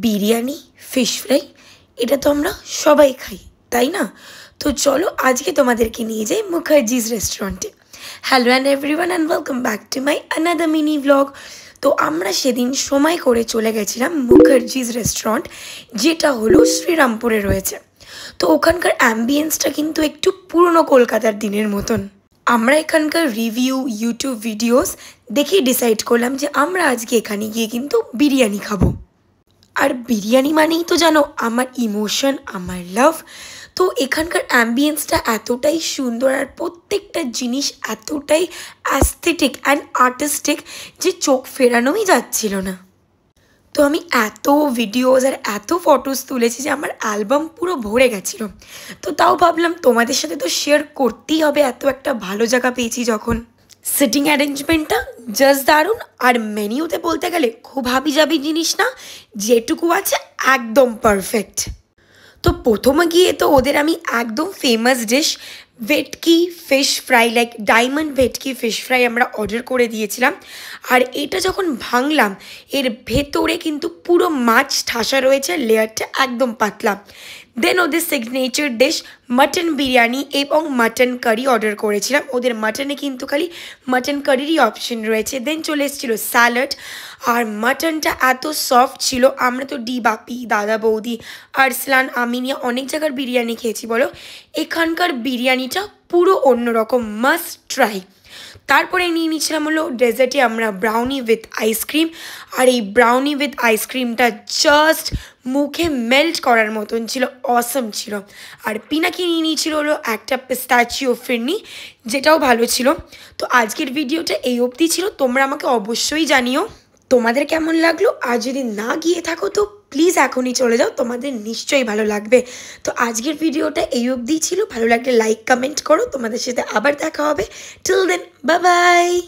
Biryani, fish fry এটা তো আমরা সবাই খাই, তাই না? তো চলো আজকে তোমাদেরকে নিয়ে যাই মুখার্জিজ রেস্টুরেন্টে। Hello and everyone and welcome back to my another mini blog. তো আমরা সেদিন সময় করে চলে গেছিলাম মুখার্জিজ রেস্টুরেন্ট, যেটা হলো শ্রীরামপুরে রয়েছে। তো ওখানকার অ্যাম্বিয়েন্সটা কিন্তু একটু পুরনো কলকাতার দিনের মতন। আমরা এখানকার রিভিউ, ইউটিউব ভিডিওস দেখেই ডিসাইড করলাম যে আমরা আজকে এখানে গিয়ে কিন্তু বিরিয়ানি খাবো। আর বিরিয়ানি মানেই তো জানো আমার ইমোশন, আমার লাভ। তো এখানকার অ্যাম্বিয়েন্সটা এতটাই সুন্দর আর প্রত্যেকটা জিনিস এতটাই অ্যাস্থেটিক অ্যান্ড আর্টিস্টিক যে চোখ ফেরানোই যাচ্ছিল না। তো আমি এত ভিডিওস আর এত ফটোস তুলেছি যে আমার অ্যালবাম পুরো ভরে গেছিলো। তো তাও ভাবলাম তোমাদের সাথে তো শেয়ার করতেই হবে, এত একটা ভালো জায়গা পেয়েছি যখন। সিটিং অ্যারেঞ্জমেন্টটা জাস্ট দারুণ, আর মেনিউতে বলতে গেলে খুব হাবিজাবি জিনিস না, যেটুকু আছে একদম পারফেক্ট। তো প্রথমে গিয়ে তো ওদের আমি একদম ফেমাস ডিশ ভেটকি ফিশ ফ্রাই, লাইক ডায়মন্ড ভেটকি ফিশ ফ্রাই আমরা অর্ডার করে দিয়েছিলাম। আর এটা যখন ভাঙলাম, এর ভেতরে কিন্তু পুরো মাছ ঠাসা রয়েছে, লেয়ারটা একদম পাতলা। দেন ওদের সিগনেচার ডিশ মাটন বিরিয়ানি এবং মাটন কারি অর্ডার করেছিলাম। ওদের মাটনে কিন্তু খালি মাটন কারিরই অপশন রয়েছে। দেন চলে এসেছিলো স্যালাড, আর মাটনটা এত সফট ছিল। আমরা তো ডি বাপি, দাদা বৌদি, আরসলান, আমিনিয়া অনেক জায়গার বিরিয়ানি খেয়েছি বলো, এখানকার বিরিয়ানিটা পুরো অন্যরকম, মাস্ট ট্রাই। তারপরে নিয়ে নিচ্ছিলাম হলো ডেজার্টে আমরা ব্রাউনি উইথ আইসক্রিম। আর এই ব্রাউনি উইথ আইসক্রিমটা জাস্ট মুখে মেল্ট করার মতন ছিল, অসম ছিল। আর পিনাকি নিয়ে নিয়েছিল হলো একটা পিস্তাচিও ফিরনি, যেটাও ভালো ছিল। তো আজকের ভিডিওটা এই অবধি ছিল, তোমরা আমাকে অবশ্যই জানিও তোমাদের কেমন লাগলো। আর যদি না গিয়ে থাকো তো প্লিজ এখনই চলে যাও, তোমাদের নিশ্চয়ই ভালো লাগবে। তো আজকের ভিডিওটা এই অবধি ছিল, ভালো লাগলে লাইক কমেন্ট করো। তোমাদের সাথে আবার দেখা হবে। Till then, bye by.